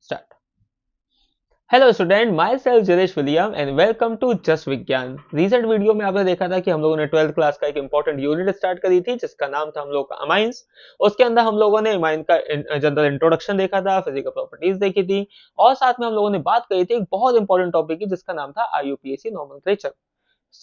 Start. Hello student, myself Jaresh William and welcome to just Vigyan. Recent video में आपने देखा था कि हम लोगों ने 12th क्लास का एक इंपॉर्टेंट यूनिट स्टार्ट करी थी जिसका नाम था हम लोग का अमाइंस। उसके अंदर हम लोगों ने अमाइन का जनरल इंट्रोडक्शन देखा था, फिजिकल प्रॉपर्टीज देखी थी और साथ में हम लोगों ने बात करी थी एक बहुत इंपॉर्टेंट टॉपिक की जिसका नाम था IUPAC नॉमेनक्लेचर।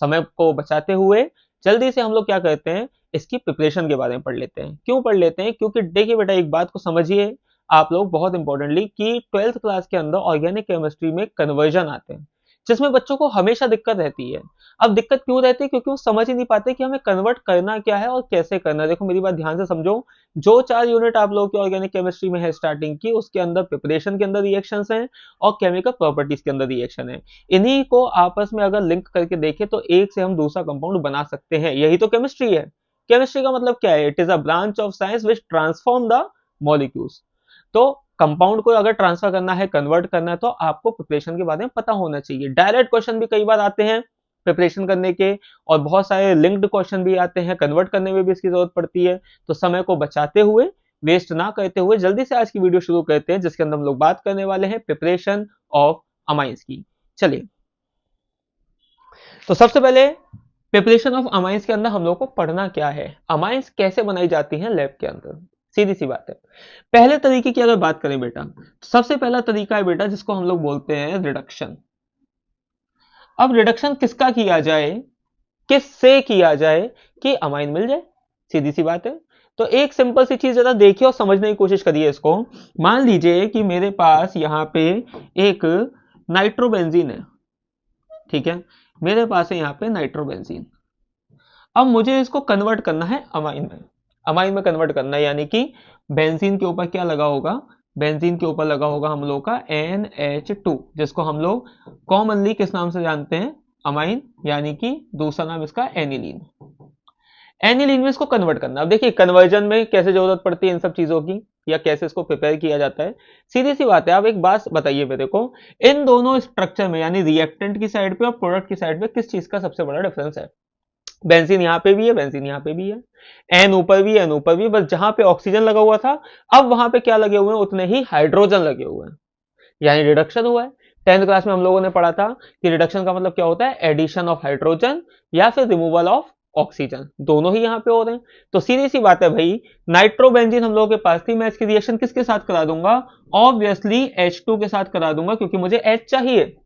समय को बचाते हुए जल्दी से हम लोग क्या करते हैं, इसकी प्रिपरेशन के बारे में पढ़ लेते हैं। क्यों पढ़ लेते हैं? क्योंकि देखिए बेटा, एक बात को समझिए आप लोग बहुत इंपॉर्टेंटली कि 12th क्लास के अंदर ऑर्गेनिक केमिस्ट्री में कन्वर्जन आते हैं जिसमें बच्चों को हमेशा दिक्कत रहती है। अब दिक्कत क्यों रहती है? क्योंकि वो समझ ही नहीं पाते कि हमें कन्वर्ट करना क्या है और कैसे करना है। देखो मेरी बात ध्यान से समझो, जो 4 यूनिट आप लोगों की ऑर्गेनिक केमिस्ट्री में है स्टार्टिंग की, उसके अंदर प्रिपरेशन के अंदर रिएक्शंस हैं और केमिकल प्रॉपर्टीज के अंदर रिएक्शन है। इन्हीं को आपस में अगर लिंक करके देखें तो एक से हम दूसरा कंपाउंड बना सकते हैं। यही तो केमिस्ट्री है। केमिस्ट्री का मतलब क्या है? It is a branch of science which transform the molecules. तो कंपाउंड को अगर ट्रांसफर करना है, कन्वर्ट करना है, तो आपको प्रिपरेशन के बारे में पता होना चाहिए। डायरेक्ट क्वेश्चन भी कई बार आते हैं प्रिपरेशन करने के और बहुत सारे लिंक्ड क्वेश्चन भी आते हैं, कन्वर्ट करने में भी इसकी जरूरत पड़ती है। तो समय को बचाते हुए, वेस्ट ना करते हुए जल्दी से आज की वीडियो शुरू करते हैं जिसके अंदर हम लोग बात करने वाले हैं प्रिपरेशन ऑफ अमाइंस की। चलिए, तो सबसे पहले प्रिपरेशन ऑफ अमाइंस के अंदर हम लोग को पढ़ना क्या है, अमाइंस कैसे बनाई जाती हैं लैब के अंदर। सीधी सी बात है। पहले तरीके की अगर बात करें बेटा, सबसे पहला तरीका है बेटा जिसको हम लोग बोलते हैं रिडक्शन। अब रिडक्शन किसका किया जाए, किससे किया जाए कि अमाइन मिल जाए? सीधी सी बात है। तो एक सिंपल सी चीज जरा देखिए और समझने की कोशिश करिए इसको। मान लीजिए कि मेरे पास यहां पे एक नाइट्रोबेंजीन है, ठीक है। मेरे पास है यहाँ पे नाइट्रोबेंजीन। अब मुझे इसको कन्वर्ट करना है अमाइन में। अमाइन में कन्वर्ट करना है यानी कि बेंजीन के ऊपर क्या लगा होगा? बेंजीन के ऊपर लगा होगा हम लोग का NH2, जिसको हम लोग कॉमनली किस नाम से जानते हैं? अमाइन, यानी कि दूसरा नाम इसका एनिलीन। एनिलीन में इसको कन्वर्ट करना। अब देखिए कन्वर्जन में कैसे जरूरत पड़ती है इन सब चीजों की, या कैसे इसको प्रिपेयर किया जाता है। सीधी सी बात है। आप एक बात बताइए मेरे को, इन दोनों स्ट्रक्चर में यानी रिएक्टेंट की साइड पे और प्रोडक्ट की साइड पे किस चीज का सबसे बड़ा डिफरेंस है? बेंजीन यहाँ पे भी है, बेंजीन यहाँ पे भी है, एन ऊपर भी, एन ऊपर भी, बस जहां पे ऑक्सीजन लगा हुआ था अब वहां पे क्या लगे हुए हैं? उतने ही हाइड्रोजन लगे हुए हैं, यानी रिडक्शन हुआ है। 10th क्लास में हम लोगों ने पढ़ा था कि रिडक्शन का मतलब क्या होता है? एडिशन ऑफ हाइड्रोजन या फिर रिमूवल ऑफ ऑक्सीजन, दोनों ही यहाँ पे हो रहे हैं। तो सीधी सी बात है भाई, नाइट्रोबेंजीन हम लोगों के पास थी, मैं इसकी रिएक्शन किसके साथ करा दूंगा? ऑब्वियसली H2 के साथ करा दूंगा, क्योंकि मुझे H चाहिए।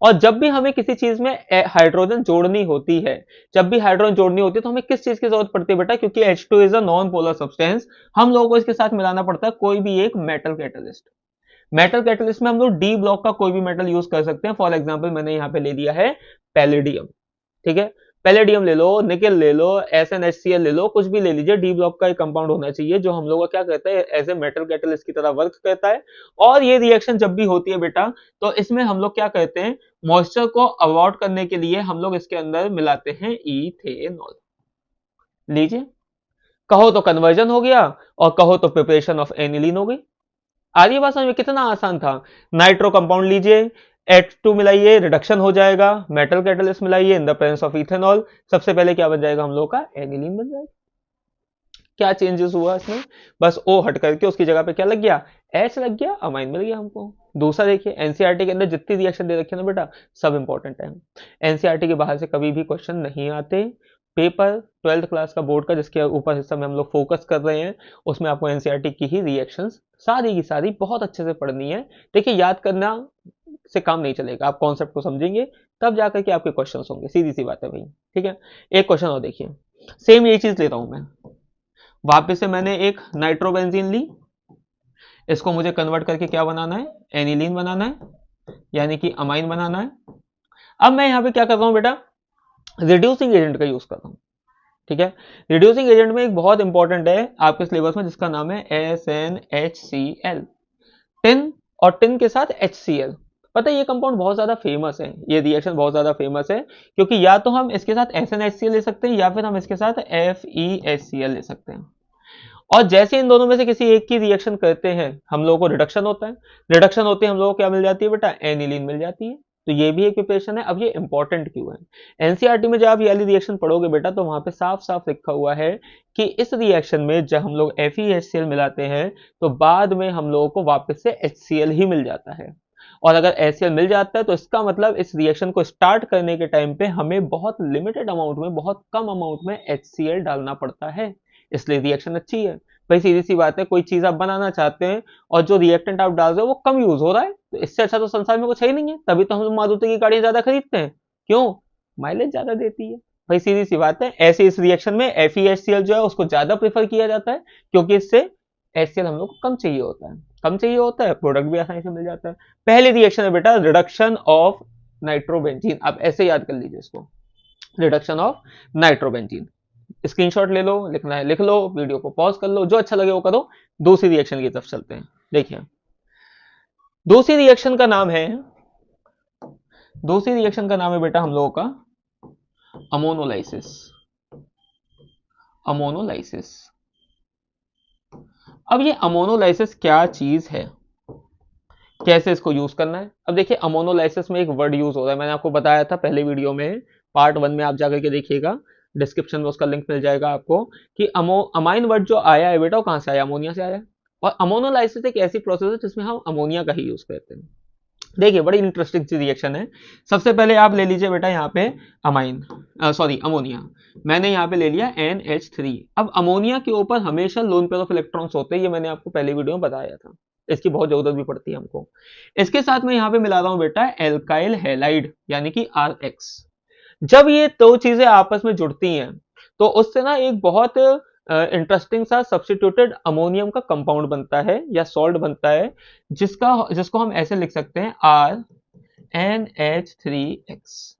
और जब भी हमें किसी चीज में हाइड्रोजन जोड़नी होती है, जब भी हाइड्रोजन जोड़नी होती है तो हमें किस चीज की जरूरत पड़ती है बेटा? क्योंकि H2 is a non polar substance, हम लोगों को इसके साथ मिलाना पड़ता है कोई भी एक मेटल कैटलिस्ट। मेटल कैटलिस्ट में हम लोग डी ब्लॉक का कोई भी मेटल यूज कर सकते हैं। फॉर एग्जांपल मैंने यहाँ पे ले लिया है पैलेडियम, ठीक है। पैलेडियम ले लो, निकेल ले लो, SnHCl ले लो, कुछ भी ले लीजिए। डी ब्लॉक का एक कंपाउंड होना चाहिए जो हम लोग का क्या कहता है, एज ए मेटल कैटलिस्ट की तरह वर्क करता है। और ये रिएक्शन जब भी होती है बेटा, तो इसमें हम लोग क्या करते हैं, मॉइस्चर को अवॉइड करने के लिए हम लोग इसके अंदर मिलाते हैं इथेनॉल। लीजिए, कहो तो कन्वर्जन हो गया और कहो तो प्रिपरेशन ऑफ एनिलीन हो गई। आ रही है बात समझ में? कितना आसान था। नाइट्रो कंपाउंड लीजिए, H2 मिलाइए, रिडक्शन हो जाएगा। मेटल कैटलिस्ट मिलाइए in the presence of ethanol, सबसे पहले क्या बन जाएगा? हम लोग का एनिलीन बन जाएगा। क्या चेंजेस हुआ इसमें? बस O हट करके उसकी जगह पे क्या लग गया? H लग गया, अमाइन मिल गया हमको। दूसरा देखिए, एनसीईआरटी के अंदर जितनी रिएक्शन दे रखे ना बेटा, सब इंपॉर्टेंट है। एनसीईआरटी के बाहर से कभी भी क्वेश्चन नहीं आते। पेपर 12th क्लास का बोर्ड का जिसके ऊपर हिस्सा में हम लोग फोकस कर रहे हैं, उसमें आपको एनसीईआरटी की ही रिएक्शंस सारी की सारी बहुत अच्छे से पढ़नी है। देखिए, याद करना से काम नहीं चलेगा, आप कॉन्सेप्ट को समझेंगे तब जाकर के आपके क्वेश्चन होंगे। सीधी सी बात है भाई, ठीक है। एक क्वेश्चन और देखिए, सेम ये चीज लेता हूं मैं। वापस से मैंने एक नाइट्रोबेंजीन ली, इसको मुझे कन्वर्ट करके क्या बनाना है? एनिलीन बनाना है, यानी कि अमाइन बनाना है। अब मैं यहां पे क्या कर रहा हूं बेटा? रिड्यूसिंग एजेंट का यूज कर रहा हूं, ठीक है। रिड्यूसिंग एजेंट में एक बहुत इंपॉर्टेंट है आपके सिलेबस में जिसका नाम है SnHCl, टिन, और टिन के साथ HCl। पता है ये कंपाउंड बहुत ज्यादा फेमस है, ये रिएक्शन बहुत ज्यादा फेमस है, क्योंकि या तो हम इसके साथ SnHCl ले सकते हैं या फिर हम इसके साथ FeHCl ले सकते हैं। और जैसे इन दोनों में से किसी एक की रिएक्शन करते हैं हम लोगों को रिडक्शन होता है। रिडक्शन होते हैं हम लोगों को क्या मिल जाती है बेटा? एनिलीन मिल जाती है। तो ये भी एक प्रिपरेशन है। अब ये इंपॉर्टेंट क्यों है? एनसीईआरटी में जब आप ये वाली रिएक्शन पढ़ोगे बेटा तो वहां पे साफ साफ लिखा हुआ है कि इस रिएक्शन में जब हम लोग FeHCl मिलाते हैं तो बाद में हम लोगों को वापस से HCl ही मिल जाता है। और अगर HCl मिल जाता है तो इसका मतलब इस रिएक्शन को स्टार्ट करने के टाइम पे हमें बहुत लिमिटेड अमाउंट में, बहुत कम अमाउंट में HCl डालना पड़ता है, इसलिए रिएक्शन अच्छी है। भाई सीधी सी बात है, कोई चीज आप बनाना चाहते हैं और जो रिएक्टेंट आप डाल रहे हो वो कम यूज हो रहा है, तो इससे अच्छा तो संसार में कुछ है ही नहीं है। तभी तो हम लोग मारुति की गाड़ियां ज्यादा खरीदते हैं, क्यों? माइलेज ज्यादा देती है। भाई सीधी सी बात है, ऐसे इस रिएक्शन में FeHCl जो है उसको ज्यादा प्रेफर किया जाता है, क्योंकि इससे HCl हम लोग को कम चाहिए होता है, कम चाहिए होता है, प्रोडक्ट भी आसानी से मिल जाता है। पहली रिएक्शन है बेटा रिडक्शन ऑफ नाइट्रोबेंजीन। आप ऐसे याद कर लीजिए इसको, रिडक्शन ऑफ नाइट्रोबेंजीन। स्क्रीनशॉट ले लो, लिखना है लिख लो, वीडियो को पॉज कर लो, जो अच्छा लगे वो करो। दूसरी रिएक्शन की तरफ चलते हैं। देखिए दूसरी रिएक्शन का नाम है, दूसरी रिएक्शन का नाम है बेटा हम लोगों का अमोनोलाइसिस। अमोनोलाइसिस। अब ये अमोनोलाइसिस क्या चीज है, कैसे इसको यूज करना है? अब देखिए अमोनोलाइसिस में एक वर्ड यूज हो रहा है, मैंने आपको बताया था पहले वीडियो में, पार्ट 1 में आप जाकर के देखिएगा, डिस्क्रिप्शन में उसका लिंक मिल जाएगा आपको, कि अमाइन वर्ड जो आया है बेटा वो कहां से आया? अमोनिया से आया। और अमोनोलाइसिस एक ऐसी प्रोसेस है जिसमें हम अमोनिया का ही यूज करते हैं। देखिए बड़ी इंटरेस्टिंग सी रिएक्शन है। सबसे पहले आप ले लीजिए बेटा यहाँ पे अमाइन, सॉरी अमोनिया, मैंने यहाँ पे ले लिया NH3। अब अमोनिया के ऊपर हमेशा लोन पेयर ऑफ इलेक्ट्रॉन्स होते हैं, ये मैंने आपको पहले वीडियो में बताया था, इसकी बहुत जरूरत भी पड़ती है हमको। इसके साथ में यहाँ पे मिला रहा हूं बेटा एल्काइल हैलाइड यानी कि RH। जब ये दो चीजें आपस में जुड़ती हैं तो उससे ना एक बहुत इंटरेस्टिंग सा सब्स्टिट्यूटेड अमोनियम का कंपाउंड बनता है या सॉल्ट बनता है, जिसको हम ऐसे लिख सकते हैं RNH3X।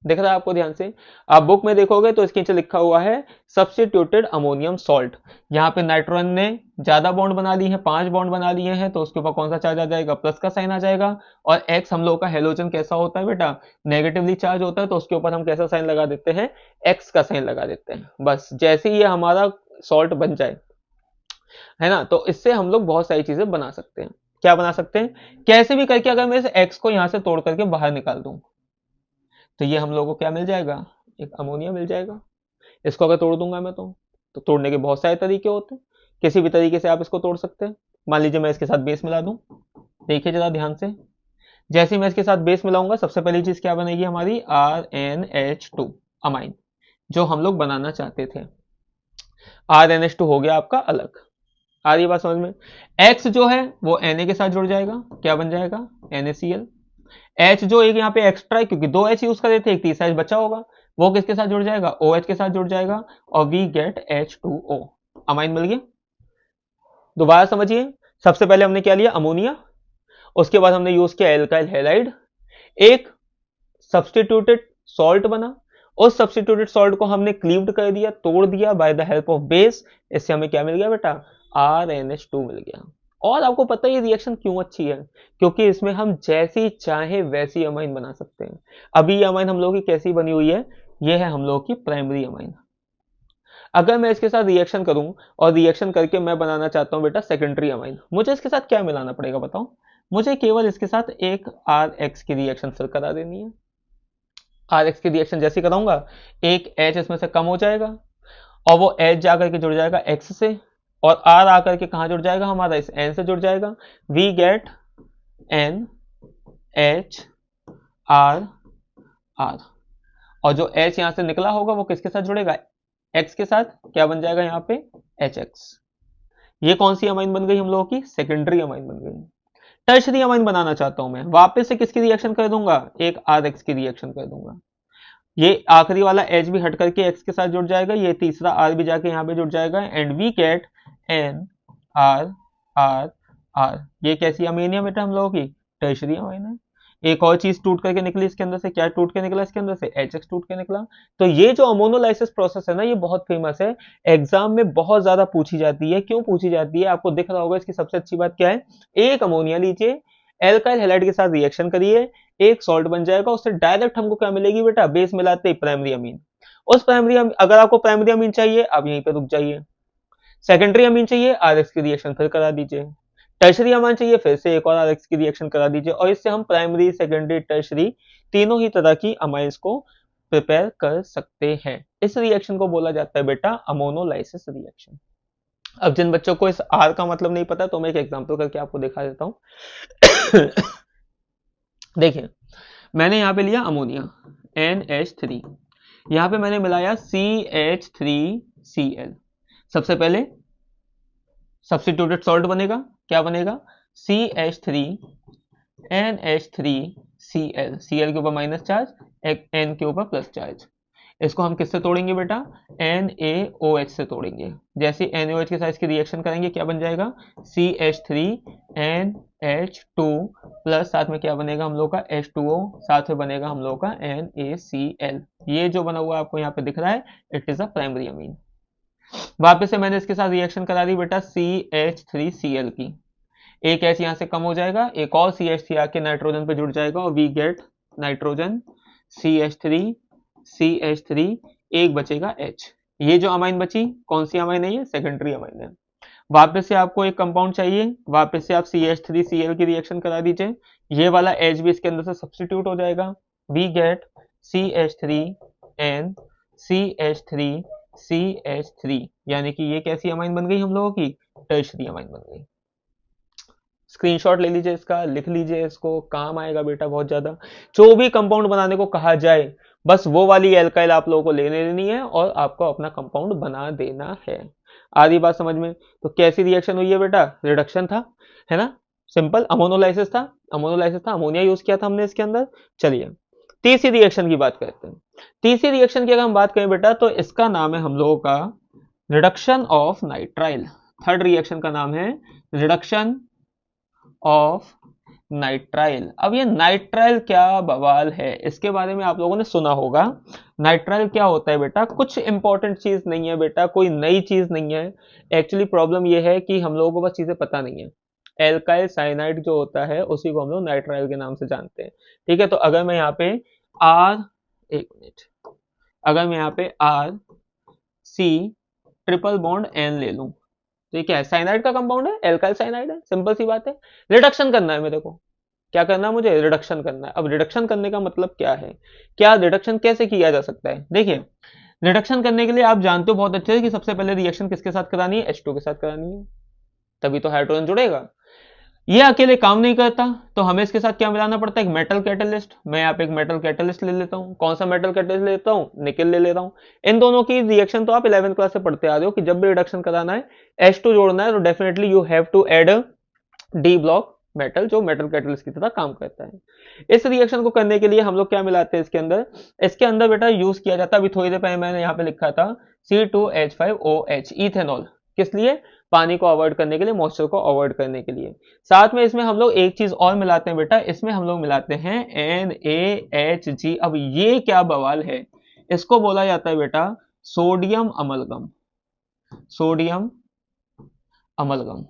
दिख रहा है आपको ध्यान से? आप बुक में देखोगे तो इसके नीचे लिखा हुआ है सब्स्टिट्यूटेड अमोनियम सॉल्ट। यहाँ पे नाइट्रोजन ने ज्यादा बॉन्ड बना ली है, 5 बॉन्ड बना लिए हैं, तो उसके ऊपर कौन सा चार्ज आ जाएगा? प्लस का साइन आ जाएगा। और एक्स हम लोग का हेलोजन कैसा होता है बेटा? नेगेटिवली चार्ज होता है, तो उसके ऊपर हम कैसा साइन लगा देते हैं? एक्स का साइन लगा देते हैं। बस जैसे ही ये हमारा सॉल्ट बन जाए, है ना, तो इससे हम लोग बहुत सारी चीजें बना सकते हैं। क्या बना सकते हैं? कैसे भी करके अगर मैं इस एक्स को यहां से तोड़ करके बाहर निकाल दूं तो ये हम लोगों को क्या मिल जाएगा? एक अमोनिया मिल जाएगा। इसको अगर तोड़ दूंगा मैं तो तोड़ने के बहुत सारे तरीके होते हैं, किसी भी तरीके से आप इसको तोड़ सकते हैं। मान लीजिए मैं इसके साथ बेस मिला दूं, देखिए जरा ध्यान से, जैसे ही मैं इसके साथ बेस मिलाऊंगा सबसे पहली चीज क्या बनेगी हमारी? RNH2 अमाइन, जो हम लोग बनाना चाहते थे। RNH2 हो गया आपका अलग। आ रही बात समझ में? X जो है वो Na के साथ जुड़ जाएगा, क्या बन जाएगा? NaCl। H जो एक यहाँ पे एक्स्ट्रा है, क्योंकि 2 H यूज करे थे, एक तीसरा H बचा होगा, वो किसके साथ जुड़ जाएगा? OH के साथ जुड़ जाएगा, और वी गेट H2O। अमाइन मिल गया। दोबारा समझिए, सबसे पहले हमने क्या लिया? अमोनिया। उसके बाद हमने यूज किया एल्काइल हैलाइड, एक सब्स्टिट्यूटेड सॉल्ट बना, उस सब्स्टिट्यूटेड सॉल्ट को हमने क्लीव्ड कर दिया, तोड़ दिया by the help of base. इससे हमें क्या मिल गया बेटा? RNH2 मिल गया। और आपको पता है ये रिएक्शन क्यों अच्छी है? क्योंकि इसमें हम जैसी चाहे वैसी अमाइन बना सकते हैं। अभी ये अमाइन हम लोग की कैसी बनी हुई है? ये है हम लोग की प्राइमरी अमाइन। अगर मैं इसके साथ रिएक्शन करूं और रिएक्शन करके मैं बनाना चाहता हूं बेटा सेकेंडरी अमाइन, मुझे इसके साथ क्या मिलाना पड़ेगा बताओ? मुझे केवल इसके साथ एक RX की रिएक्शन फिर करा देनी है। RX की रिएक्शन जैसी कराऊंगा, एक H इसमें से कम हो जाएगा और वो H जाकर के जुड़ जाएगा X से, और R आकर के कहां जुड़ जाएगा हमारा? इस N से जुड़ जाएगा। We get NHRR। और जो H यहां से निकला होगा वो किसके साथ जुड़ेगा? X के साथ। क्या बन जाएगा यहाँ पे? HX। ये कौन सी अमाइन बन गई हम लोगों की? सेकेंडरी अमाइन बन गई। टर्शरी अमाइन बनाना चाहता हूं मैं, वापस से किसकी रिएक्शन कर दूंगा? एक RX की रिएक्शन कर दूंगा। ये आखिरी वाला H भी हट करके X के साथ जुड़ जाएगा, ये तीसरा R भी जाके यहाँ पे जुड़ जाएगा, एंड वी गेट NRRR। ये कैसी अमीन है बेटा हम लोगों की? टर्शरी अमीन है। एक और चीज टूट करके निकली इसके अंदर से, क्या टूट के निकला इसके अंदर से? HX टूट के निकला। तो ये जो अमोनोलाइसिस प्रोसेस है ना, ये बहुत फेमस है, एग्जाम में बहुत ज्यादा पूछी जाती है। क्यों पूछी जाती है आपको दिख रहा होगा। इसकी सबसे अच्छी बात क्या है? एक अमोनिया लीजिए, एल्काइल हैलाइड के साथ रिएक्शन करिए, एक सॉल्ट बन जाएगा, उससे डायरेक्ट हमको क्या मिलेगी बेटा? बेस मिलाते ही प्राइमरी अमीन। उस प्राइमरी अगर आपको प्राइमरी अमीन चाहिए आप यहीं पे रुक जाइए, सेकेंडरी अमीन चाहिए RX की रिएक्शन फिर करा दीजिए। टर्शरी अमाइन चाहिए, फिर से एक और RX की रिएक्शन करा दीजिए और इससे हम प्राइमरी, सेकेंडरी, टर्शरी तीनों ही तरह की अमाइंस को प्रिपेयर कर सकते हैं। इस रिएक्शन को बोला जाता है बेटा अमोनोलाइसिस रिएक्शन। अब जिन बच्चों को इस आर का मतलब नहीं पता तो मैं एक एग्जांपल करके आपको दिखा देता हूं। देखिए, मैंने यहां पे लिया अमोनिया NH3, यहां पे मैंने मिलाया CH3Cl। सबसे पहले सब्स्टिट्यूटेड सॉल्ट बनेगा, क्या बनेगा, CH3NH3Cl, Cl के ऊपर माइनस चार्ज, N के ऊपर प्लस चार्ज। इसको हम किससे तोड़ेंगे बेटा, NaOH से तोड़ेंगे। जैसे NaOH के साथ इसकी रिएक्शन करेंगे क्या बन जाएगा, CH3NH2 प्लस साथ में क्या बनेगा हम लोग का H2O, साथ में बनेगा हम लोग का NaCl। ये जो बना हुआ आपको यहाँ पे दिख रहा है, it is a primary amine. वापस से मैंने इसके साथ रिएक्शन करा दी बेटा CH3Cl की, एक H यहाँ से कम हो जाएगा, एक और CH3 आके नाइट्रोजन पे जुड़ जाएगा और वी गेट नाइट्रोजन CH3, एक बचेगा H। ये जो अमाइन बची कौन सी अमाइन है, ये सेकेंडरी अमाइन है। वापस से आपको एक कंपाउंड चाहिए, वापस से आप CH3Cl की रिएक्शन करा दीजिए, ये वाला H भी इसके अंदर से सब्स्टिट्यूट हो जाएगा, वी गेट CH3N CH3, यानी कि ये कैसी अमाइन बन गई हम लोगों की, टर्शरी अमाइन बन गई। स्क्रीनशॉट ले लीजिए इसका, लिख लीजिए इसको, काम आएगा बेटा बहुत ज्यादा। जो भी कंपाउंड बनाने को कहा जाए बस वो वाली एल्काइल आप लोगों को लेने लेनी है और आपको अपना कंपाउंड बना देना है। आधी बात समझ में। तो कैसी रिएक्शन हुई है बेटा, रिडक्शन था, है ना, सिंपल अमोनोलाइसिस था, अमोनिया यूज किया था हमने इसके अंदर। चलिए तीसरी रिएक्शन की बात करते हैं। तीसरी रिएक्शन की अगर हम बात करें बेटा तो इसका नाम है हम लोगों का reduction of nitrile. Third reaction का नाम है रिडक्शन ऑफ नाइट्राइल। अब ये नाइट्राइल क्या बवाल है, इसके बारे में आप लोगों ने सुना होगा। नाइट्राइल क्या होता है बेटा, कुछ इंपॉर्टेंट चीज नहीं है बेटा, कोई नई चीज नहीं है। एक्चुअली प्रॉब्लम ये है कि हम लोगों को बस चीजें पता नहीं है। एल्काइल साइनाइड जो होता है उसी को हम लोग नाइट्राइल के नाम से जानते हैं। ठीक है, तो अगर मैं यहाँ पे आर, एक मिनट, अगर मैं यहाँ पे R C triple bond N ले लूं तो ये क्या है, साइनाइड का कंपाउंड है, एल्काइल साइनाइड है, सिंपल सी बात है। रिडक्शन करना है मेरे को, क्या करना है मुझे, रिडक्शन करना है। अब रिडक्शन करने का मतलब क्या है, क्या रिडक्शन कैसे किया जा सकता है। देखिए रिडक्शन करने के लिए आप जानते हो बहुत अच्छे से कि सबसे पहले रिएक्शन किसके साथ करानी है, H2 के साथ करानी है, तभी तो हाइड्रोजन जुड़ेगा। ये अकेले काम नहीं करता तो हमें इसके साथ क्या मिलाना पड़ता है, एक मेटल कैटलिस्ट। मैं यहाँ पे एक मेटल कैटलिस्ट ले लेता हूँ। कौन सा मेटल कैटलिस्ट लेता हूँ, निकेल ले लेता हूँ। इन दोनों की रिएक्शन तो आप 11th क्लास से पढ़ते आ रहे हो कि जब भी रिडक्शन कराना है, H2 जोड़ना है तो definitely you have to add D block metal, जो मेटल कैटलिस्ट की तरह काम करता है। इस रिएक्शन को करने के लिए हम लोग क्या मिलाते हैं इसके अंदर, इसके अंदर बेटा यूज किया जाता है, अभी थोड़ी देर पहले मैंने यहाँ पे लिखा था C2H5OH, इथेनॉल। किस लिए, पानी को अवॉइड करने के लिए, मॉइस्चर को अवॉइड करने के लिए। साथ में इसमें हम लोग एक चीज और मिलाते हैं बेटा, इसमें हम लोग मिलाते हैं NaHG। अब ये क्या बवाल है, इसको बोला जाता है बेटा sodium amalgam. Sodium amalgam,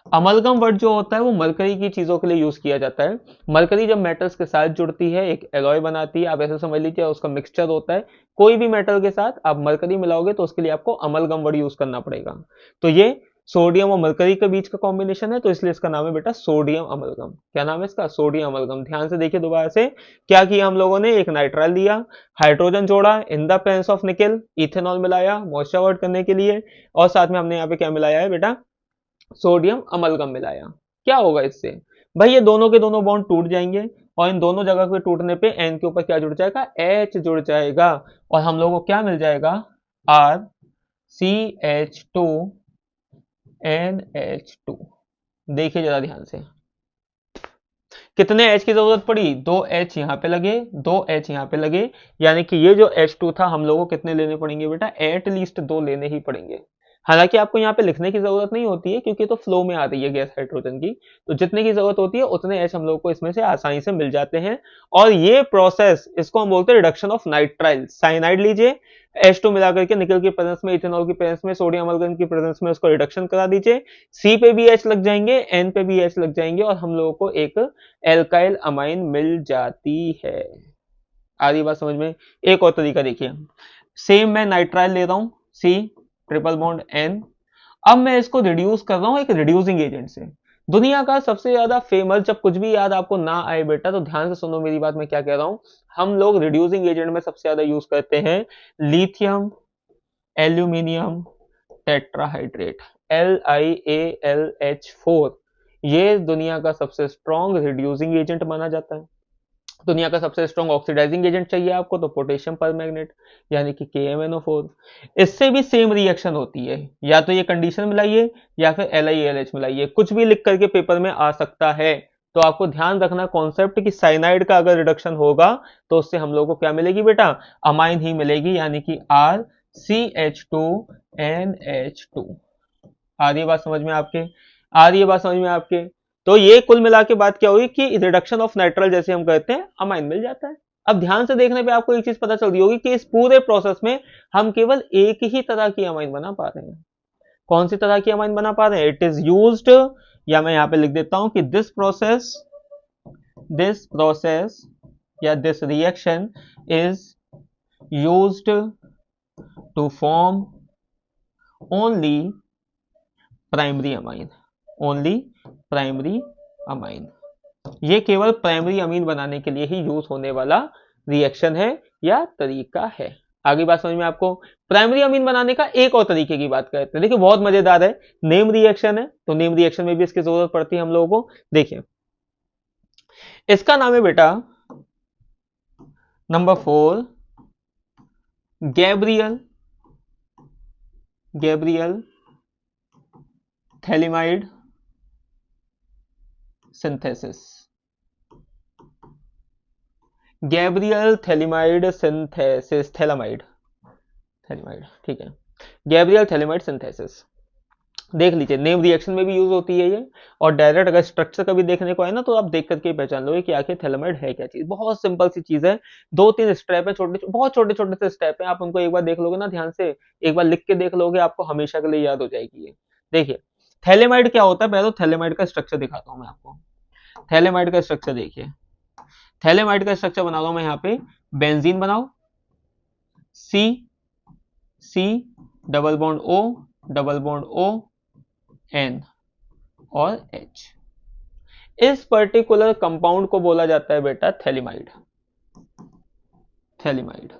amalgam word जो होता है वो मरकरी की चीजों के लिए यूज किया जाता है। मरकरी जब मेटल्स के साथ जुड़ती है एक एलॉय बनाती है, आप ऐसे समझ लीजिए उसका मिक्सचर होता है। कोई भी मेटल के साथ आप मरकरी मिलाओगे तो उसके लिए आपको अमलगम वर्ड यूज करना पड़ेगा। तो ये सोडियम और मरकरी के बीच का कॉम्बिनेशन है, तो इसलिए इसका नाम है बेटा सोडियम अमलगम। क्या नाम है इसका, सोडियम अमलगम। ध्यान से देखिए दोबारा से, क्या किया हम लोगों ने, एक नाइट्राइल दिया, हाइड्रोजन जोड़ा, इन the presence of nickel, ethanol मिलाया मॉइस्चर अवॉइड करने के लिए, और साथ में हमने यहाँ पे क्या मिलाया है बेटा, सोडियम अमलगम मिलाया। क्या होगा इससे, भाई ये दोनों के दोनों बॉन्ड टूट जाएंगे और इन दोनों जगह के टूटने पे एन के ऊपर क्या जुड़ जाएगा, H जुड़ जाएगा, और हम लोगों को क्या मिल जाएगा, RCH2NH2। देखिए जरा ध्यान से, कितने H की जरूरत पड़ी, 2H यहाँ पे लगे, 2H यहाँ पे लगे, यानी कि ये जो H2 था हम लोगों को कितने लेने पड़ेंगे बेटा, एटलीस्ट 2 लेने ही पड़ेंगे। हालांकि आपको यहाँ पे लिखने की जरूरत नहीं होती है क्योंकि तो फ्लो में आ रही है गैस हाइड्रोजन की, तो जितने की जरूरत होती है उतने H हम लोग को इसमें से आसानी से मिल जाते हैं। और ये प्रोसेस, इसको हम बोलते हैं रिडक्शन ऑफ नाइट्राइल। साइनाइड लीजिए, H2 मिला करके निकल की प्रेजेंस में, इथेनॉल की प्रेजेंस में, सोडियम अमलगम की प्रेजेंस में उसको रिडक्शन करा दीजिए, C पे भी H लग जाएंगे, N पे भी H लग जाएंगे और हम लोगों को एक एल्काइल अमाइन मिल जाती है। आधी बात समझ में। एक और तरीका देखिए, सेम मैं नाइट्राइल ले रहा हूं, C ट्रिपल बॉन्ड N, अब मैं इसको रिड्यूस कर रहा हूं एक रिड्यूसिंग एजेंट से। दुनिया का सबसे ज्यादा फेमस, जब कुछ भी याद आपको ना आए बेटा तो ध्यान से सुनो मेरी बात, मैं क्या कह रहा हूं। हम लोग रिड्यूसिंग एजेंट में सबसे ज्यादा यूज करते हैं लिथियम एल्यूमिनियम टेट्राहाइड्रेट, LiAlH4। ये दुनिया का सबसे स्ट्रॉन्ग रिड्यूसिंग एजेंट माना जाता है। दुनिया का सबसे स्ट्रॉन्ग ऑक्सीडाइजिंग एजेंट चाहिए आपको तो पोटेशियम परमैंगनेट यानी कि KMnO4। इससे भी सेम रिएक्शन होती है, या तो ये कंडीशन मिलाइए या फिर LiAlH मिलाइए, कुछ भी लिख करके पेपर में आ सकता है। तो आपको ध्यान रखना कॉन्सेप्ट कि साइनाइड का अगर रिडक्शन होगा तो उससे हम लोग को क्या मिलेगी बेटा, अमाइन ही मिलेगी, यानी कि RCH2NH2। आ रही है बात समझ में आपके, आ रही है बात समझ में आपके। तो ये कुल मिला के बात क्या हुई कि रिडक्शन ऑफ नाइट्रल जैसे हम कहते हैं अमाइन मिल जाता है। अब ध्यान से देखने पे आपको एक चीज पता चल रही होगी कि इस पूरे प्रोसेस में हम केवल एक ही तरह की अमाइन बना पा रहे हैं। कौन सी तरह की अमाइन बना पा रहे हैं, इट इज यूज्ड, या मैं यहां पे लिख देता हूं कि दिस प्रोसेस या this reaction is used to form only primary amine, only primary amine. ये केवल प्राइमरी अमीन बनाने के लिए ही यूज होने वाला रिएक्शन है या तरीका है। आगे बात समझ में आपको। प्राइमरी अमीन बनाने का एक और तरीके की बात करते हैं, देखिए बहुत मजेदार है। नेम रिएक्शन है, तो नेम रिएक्शन में भी इसकी जरूरत पड़ती है हम लोगों को। देखिए इसका नाम है बेटा number 4 Gabriel phthalimide synthesis. Gabriel phthalimide synthesis, phthalimide, ठीक है, गैब्रियल थैलिमाइड सिंथेसिस। देख लीजिए नेम रिएक्शन में भी यूज होती है ये, और डायरेक्ट अगर स्ट्रक्चर कभी देखने को आए ना तो आप देख करके पहचान लोगे कि आखिर थैलेमाइड है क्या चीज। बहुत सिंपल सी चीज है, 2-3 स्टेप है, बहुत छोटे छोटे से स्टेप है। आप उनको एक बार देख लोगे ना ध्यान से, एक बार लिख के देख लोगे, आपको हमेशा के लिए याद हो जाएगी ये। देखिए थैलेमाइड क्या होता है, पहले तो थैलेमाइड का स्ट्रक्चर दिखाता हूं मैं आपको। थैलेमाइड का स्ट्रक्चर देखिए, थैलेमाइड का स्ट्रक्चर बना रहा हूं मैं यहाँ पे। बेंजीन बनाओ, C C double bond O double bond O N और H। इस पर्टिकुलर कंपाउंड को बोला जाता है बेटा थैलिमाइड। थैलिमाइड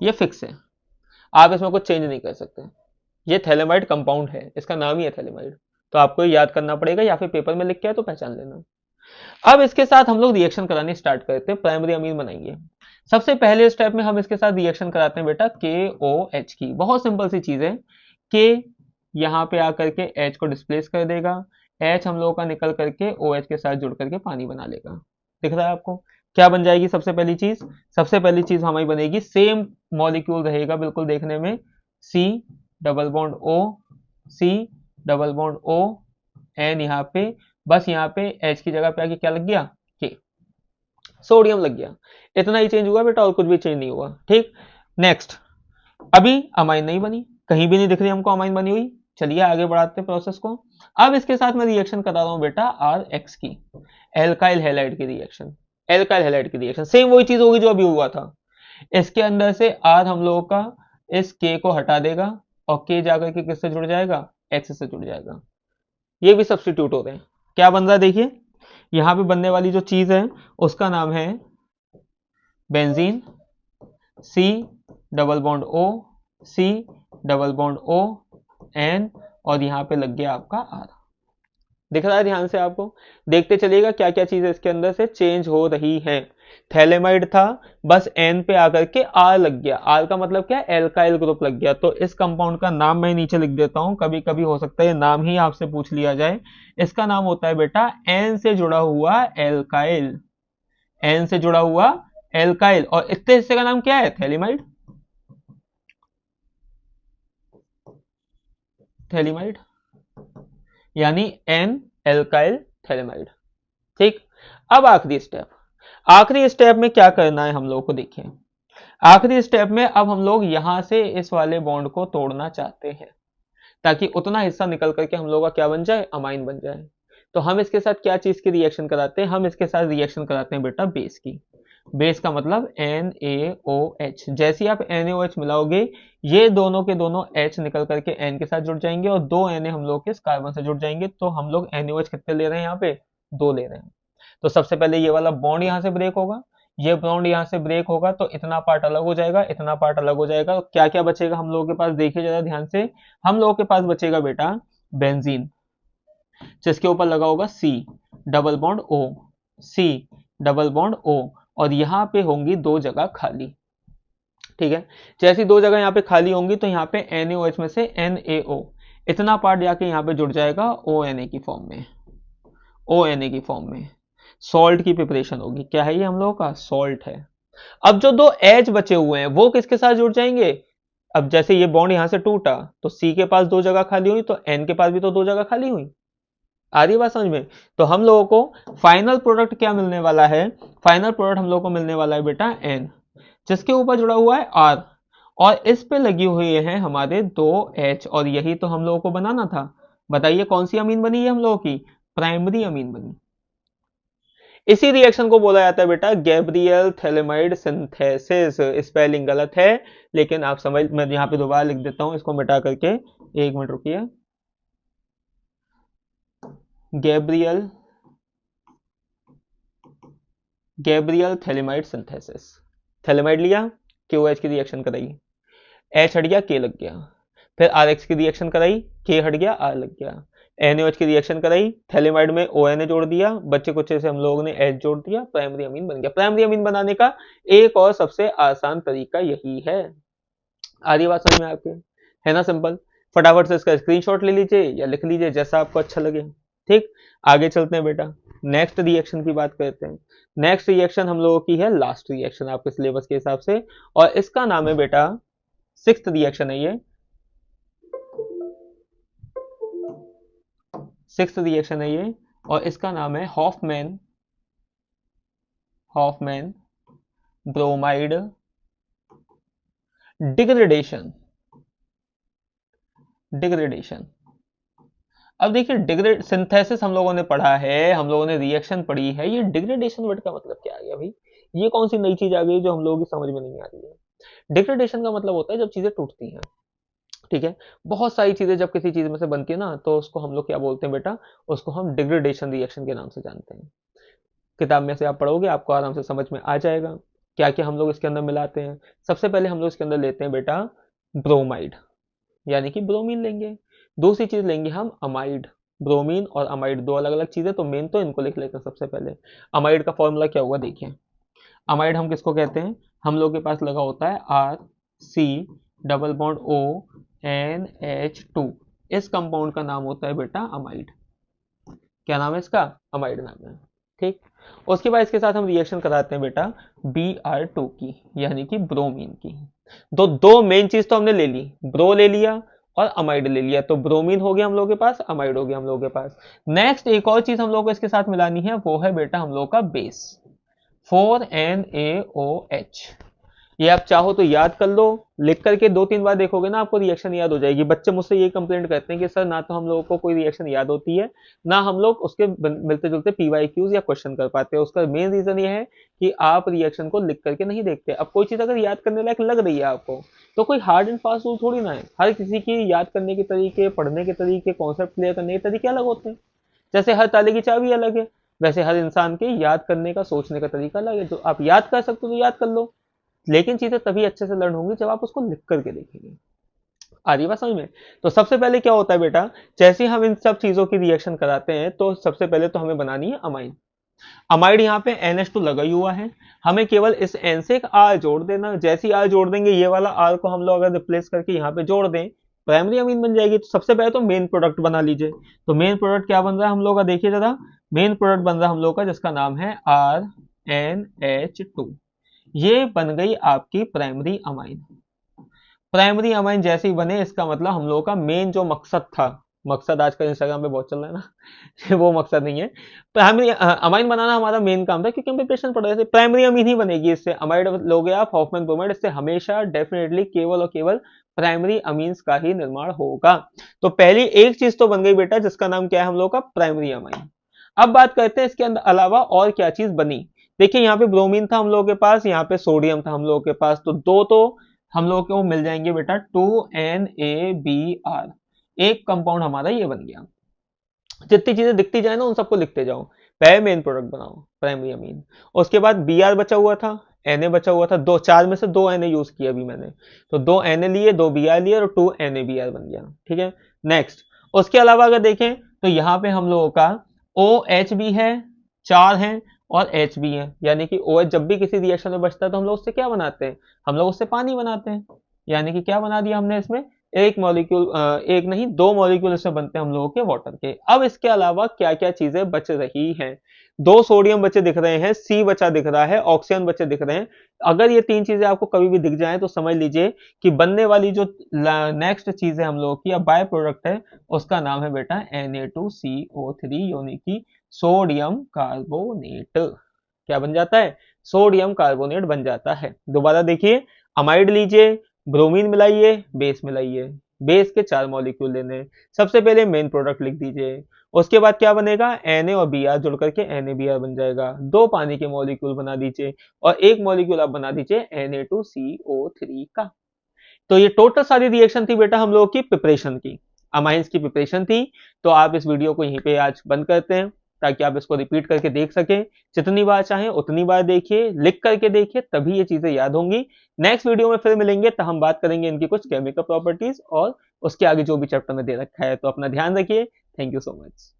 ये फिक्स है, आप इसमें कुछ चेंज नहीं कर सकते। ये थैलेमाइड कंपाउंड है, इसका नाम ही है थैलिमाइड। तो आपको याद करना पड़ेगा या फिर पेपर में लिख के है तो पहचान लेना। अब इसके साथ हम लोग रिएक्शन कराने स्टार्ट करते हैं, प्राइमरी अमीन बनाएंगे। सबसे पहले स्टेप में हम इसके साथ रिएक्शन कराते हैं बेटा KOH की। बहुत सिंपल सी चीज है, K यहां पे आकर के H को डिस्प्लेस कर देगा, H हम लोगों का निकल करके OH के साथ जुड़ करके पानी बना लेगा। दिख रहा है आपको क्या बन जाएगी सबसे पहली चीज, सबसे पहली चीज हमारी बनेगी, सेम मॉलिक्यूल रहेगा बिल्कुल देखने में, C double bond O, C double bond O N, यहाँ पे बस यहाँ पे H की जगह पे आके क्या लग गया, K, सोडियम लग गया। इतना ही चेंज हुआ बेटा और कुछ भी चेंज नहीं हुआ। ठीक, नेक्स्ट, अभी अमाइन नहीं बनी, कहीं भी नहीं दिख रही हमको अमाइन बनी हुई। चलिए आगे बढ़ाते हैं प्रोसेस को। अब इसके साथ मैं रिएक्शन करा रहा हूं बेटा RX की, एल्काइल हैलाइड की रिएक्शन। एल्काइल हैलाइड की रिएक्शन सेम वही चीज होगी जो अभी हुआ था। इसके अंदर से R हम लोगों का इस K को हटा देगा और K जाकर के किससे जुड़ जाएगा, X से जुड़ जाएगा। ये भी सब्स्टिट्यूट हो रहे हैं। क्या बन रहा है देखिए, यहां पे बनने वाली जो चीज है उसका नाम है benzene, C double bond O, C double bond O N, और यहां पे लग गया आपका R। दिख रहा है ध्यान से आपको, देखते चलिएगा क्या क्या चीजें इसके अंदर से चेंज हो रही हैं। थैलेमाइड था, बस N पे आकर के R लग गया। R का मतलब क्या, एल्काइल ग्रुप लग गया। तो इस कंपाउंड का नाम मैं नीचे लिख देता हूं, कभी कभी हो सकता है नाम ही आपसे पूछ लिया जाए। इसका नाम होता है बेटा N से जुड़ा हुआ एल्काइल, N से जुड़ा हुआ एल्काइल। और इतने हिस्से का नाम क्या है, थैलिमाइड, थैलिमाइड यानी N एल्काइल थैलेमाइड। ठीक, अब आखिरी स्टेप में क्या करना है हम लोग को, देखिए आखिरी स्टेप में अब हम लोग यहां से इस वाले बॉन्ड को तोड़ना चाहते हैं ताकि उतना हिस्सा निकल करके हम लोग का क्या बन जाए, अमाइन बन जाए। तो हम इसके साथ क्या चीज की रिएक्शन कराते हैं, हम इसके साथ रिएक्शन कराते हैं बेटा बेस की। बेस का मतलब NaOH। जैसे ही आप NaOH मिलाओगे, ये दोनों के दोनों H निकल करके N के साथ जुड़ जाएंगे और दो Na हम लोग के इस कार्बन से जुड़ जाएंगे। तो हम लोग NaOH कितने ले रहे हैं यहाँ पे, 2 ले रहे हैं। तो सबसे पहले ये वाला बॉन्ड यहाँ से ब्रेक होगा, ये बॉन्ड यहाँ से ब्रेक होगा, तो इतना पार्ट अलग हो जाएगा, इतना पार्ट अलग हो जाएगा। तो क्या क्या बचेगा हम लोगों के पास, देखिए जरा ध्यान से। हम लोगों के पास बचेगा बेटा बेंजीन, जिसके ऊपर लगा होगा C double bond O, C double bond O, और यहाँ पे होंगी 2 जगह खाली। ठीक है, जैसी 2 जगह यहाँ पे खाली होंगी तो यहाँ पे NaOH में से NaO, इतना पार्ट जाके यहाँ पे जुड़ जाएगा ONA की फॉर्म में, ONA की फॉर्म में। सॉल्ट की प्रिपरेशन होगी। क्या है ये हम लोगों का, सॉल्ट है। अब जो 2 H बचे हुए हैं वो किसके साथ जुड़ जाएंगे। अब जैसे ये बॉन्ड यहां से टूटा तो C के पास 2 जगह खाली हुई, तो N के पास भी तो 2 जगह खाली हुई। आ रही बात समझ में। तो हम लोगों को फाइनल प्रोडक्ट क्या मिलने वाला है, फाइनल प्रोडक्ट हम लोगों को मिलने वाला है बेटा N, जिसके ऊपर जुड़ा हुआ है R, और इस पे लगी हुई है हमारे 2 H, और यही तो हम लोगों को बनाना था। बताइए कौन सी अमीन बनी है हम लोगों की, प्राइमरी अमीन बनी। इसी रिएक्शन को बोला जाता है बेटा गैब्रियल थैलेमाइड सिंथेसिस। स्पेलिंग गलत है, लेकिन आप समझ, मैं यहां पे दोबारा लिख देता हूं इसको मिटा करके, 1 मिनट रुकिए। Gabriel Gabriel phthalimide synthesis. Phthalimide लिया, KOH की रिएक्शन कराई, H हट गया, K लग गया। फिर RX की रिएक्शन कराई, K हट गया, R लग गया। NaOH की रिएक्शन कराई, थैलेमाइड में ONA जोड़ दिया, बच्चे कुछ से हम लोगों ने H जोड़ दिया, प्राइमरी अमीन बन गया। प्राइमरी अमीन बनाने का एक और सबसे आसान तरीका यही है। आ रही बात समझ में आपके, है ना सिंपल। फटाफट से इसका स्क्रीनशॉट ले लीजिए या लिख लीजिए, जैसा आपको अच्छा लगे। ठीक, आगे चलते हैं बेटा, नेक्स्ट रिएक्शन की बात करते हैं। नेक्स्ट रिएक्शन हम लोगों की है लास्ट रिएक्शन आपके सिलेबस के हिसाब से, और इसका नाम है बेटा, 6th रिएक्शन है ये, 6th रिएक्शन है ये, और इसका नाम है Hofmann Hofmann bromide degradation. Degradation, अब देखिए डिग्रेड सिंथेसिस हम लोगों ने पढ़ा है, हम लोगों ने रिएक्शन पढ़ी है, ये डिग्रेडेशन वर्ड का मतलब क्या आ गया भाई, ये कौन सी नई चीज आ गई जो हम लोगों की समझ में नहीं आ रही है। डिग्रेडेशन का मतलब होता है जब चीजें टूटती हैं। ठीक है, बहुत सारी चीजें जब किसी चीज में से बनती है ना, तो उसको हम लोग क्या बोलते हैं बेटा, उसको हम डिग्रेडेशन रिएक्शन के नाम से जानते हैं। किताब में से आप पढ़ोगे आपको आराम से समझ में आ जाएगा क्या क्या हम लोग इसके अंदर मिलाते हैं। सबसे पहले हम लोग इसके अंदर लेते हैं बेटा ब्रोमाइड, यानी कि ब्रोमीन लेंगे। दूसरी चीज लेंगे हम अमाइड। ब्रोमीन और अमाइड दो अलग अलग चीजें, तो मेन तो इनको लिख लेते हैं सबसे पहले। अमाइड का फॉर्मूला क्या होगा देखिए, अमाइड हम किसको कहते हैं, हम लोग के पास लगा होता है RC डबल बॉन्ड ONH2, इस कंपाउंड का नाम होता है बेटा अमाइड। क्या नाम है इसका, अमाइड नाम है। ठीक, उसके बाद इसके साथ हम रिएक्शन कराते हैं बेटा Br2 की, यानी कि ब्रोमीन की। दो मेन चीज तो हमने ले ली, ब्रो ले लिया और अमाइड ले लिया, तो ब्रोमीन हो गया हम लोगों के पास, अमाइड हो गया हम लोगों के पास। नेक्स्ट एक और चीज हम लोग को इसके साथ मिलानी है, वो है बेटा हम लोग का बेस, 4NaOH। ये आप चाहो तो याद कर लो, लिख करके 2-3 बार देखोगे ना आपको रिएक्शन याद हो जाएगी। बच्चे मुझसे ये कंप्लेंट करते हैं कि सर ना तो हम लोगों को कोई रिएक्शन याद होती है, ना हम लोग उसके मिलते जुलते PYQs या क्वेश्चन कर पाते हैं। उसका मेन रीजन ये है कि आप रिएक्शन को लिख करके नहीं देखते। अब कोई चीज अगर याद करने लायक लग रही है आपको, तो कोई हार्ड एंड फास्ट रूल थोड़ी ना है। हर किसी की याद करने के तरीके, पढ़ने के तरीके, कॉन्सेप्ट क्लियर करने के तरीके अलग होते हैं। जैसे हर ताले की चाबी अलग है, वैसे हर इंसान के याद करने का, सोचने का तरीका अलग है। जो आप याद कर सकते हो तो याद कर लो, लेकिन चीजें तभी अच्छे से लर्न होंगी जब आप उसको लिख करके देखेंगे। आ रही बात समझ में। तो सबसे पहले क्या होता है बेटा, जैसे हम इन सब चीजों की रिएक्शन कराते हैं, तो सबसे पहले तो हमें बनानी है अमाइन। अमाइड यहाँ पे NH2 लगा ही हुआ है, हमें केवल इस N से एक R जोड़ देना। जैसे ही R जोड़ देंगे, ये वाला R को हम लोग अगर रिप्लेस करके यहाँ पे जोड़ दें, प्राइमरी अमीन बन जाएगी। तो सबसे पहले तो मेन प्रोडक्ट बना लीजिए। तो मेन प्रोडक्ट क्या बन रहा है हम लोग का, देखिए जरा, मेन प्रोडक्ट बन रहा है हम लोग का जिसका नाम है RNH2। ये बन गई आपकी प्राइमरी अमाइन। प्राइमरी अमाइन जैसे ही बने, इसका मतलब हम लोगों का मेन जो मकसद था, मकसद आजकल इंस्टाग्राम पे बहुत चल रहा है ना वो मकसद नहीं है। प्राइमरी अमाइन बनाना हमारा मेन काम था, क्योंकि हम प्रिपरेशन पढ़ रहे थे। प्राइमरी अमीन ही बनेगी इससे, अमाइड लोगे आप, हॉफमैन ब्रोमाइड, इससे हमेशा डेफिनेटली केवल और केवल प्राइमरी अमीन्स का ही निर्माण होगा। तो पहली एक चीज तो बन गई बेटा, जिसका नाम क्या है हम लोग का, प्राइमरी अमाइन। अब बात करते हैं इसके अंदर अलावा और क्या चीज बनी। देखिए यहाँ पे ब्रोमीन था हम लोगों के पास, यहाँ पे सोडियम था हम लोगों के पास, तो दो तो हम लोगों को मिल जाएंगे बेटा 2NaBr। एक कंपाउंड हमारा ये बन गया। जितनी चीजें दिखती जाए ना उन सबको लिखते जाओ। पहले मेन प्रोडक्ट बनाओ, प्राइमरी अमीन। उसके बाद Br बचा हुआ था, Na बचा हुआ था, दो चार में से दो Na यूज किया अभी मैंने, तो दो Na लिए, दो Br लिए और 2NaBr बन गया। ठीक है, नेक्स्ट। उसके अलावा अगर देखें तो यहाँ पे हम लोगों का OH भी है, चार है, और H भी है, यानी कि OH जब भी किसी रिएक्शन में बचता है तो हम लोग उससे क्या बनाते हैं, हम लोग उससे पानी बनाते हैं। यानी कि क्या बना दिया हमने इसमें, एक मॉलिक्यूल, एक नहीं दो मॉलिक्यूल इसमें बनते हैं हम लोगों के वाटर के। अब इसके अलावा क्या क्या चीजें बच रही हैं, दो सोडियम बचे दिख रहे हैं, सी बचा दिख रहा है, ऑक्सीजन बचे दिख रहे हैं। अगर ये तीन चीजें आपको कभी भी दिख जाए तो समझ लीजिए कि बनने वाली जो नेक्स्ट चीज है हम लोगों की, या बाय प्रोडक्ट है, उसका नाम है बेटा Na2CO3, यानी कि सोडियम कार्बोनेट। क्या बन जाता है, सोडियम कार्बोनेट बन जाता है। दोबारा देखिए, अमाइड लीजिए, ब्रोमीन मिलाइए, बेस मिलाइए, बेस के चार मॉलिक्यूल लेने। सबसे पहले मेन प्रोडक्ट लिख दीजिए, उसके बाद क्या बनेगा, Na और Br जुड़ करके NaBr बन जाएगा। दो पानी के मॉलिक्यूल बना दीजिए और एक मॉलिक्यूल आप बना दीजिए Na2CO3 का। तो ये टोटल सारी रिएक्शन थी बेटा हम लोगों की प्रिपरेशन की, अमाइंस की प्रिपरेशन थी। तो आप इस वीडियो को यहीं पे आज बंद करते हैं, ताकि आप इसको रिपीट करके देख सकें। जितनी बार चाहें उतनी बार देखिए, लिख करके देखिए, तभी ये चीजें याद होंगी। नेक्स्ट वीडियो में फिर मिलेंगे, तो हम बात करेंगे इनकी कुछ केमिकल प्रॉपर्टीज और उसके आगे जो भी चैप्टर में दे रखा है। तो अपना ध्यान रखिए। Thank you so much.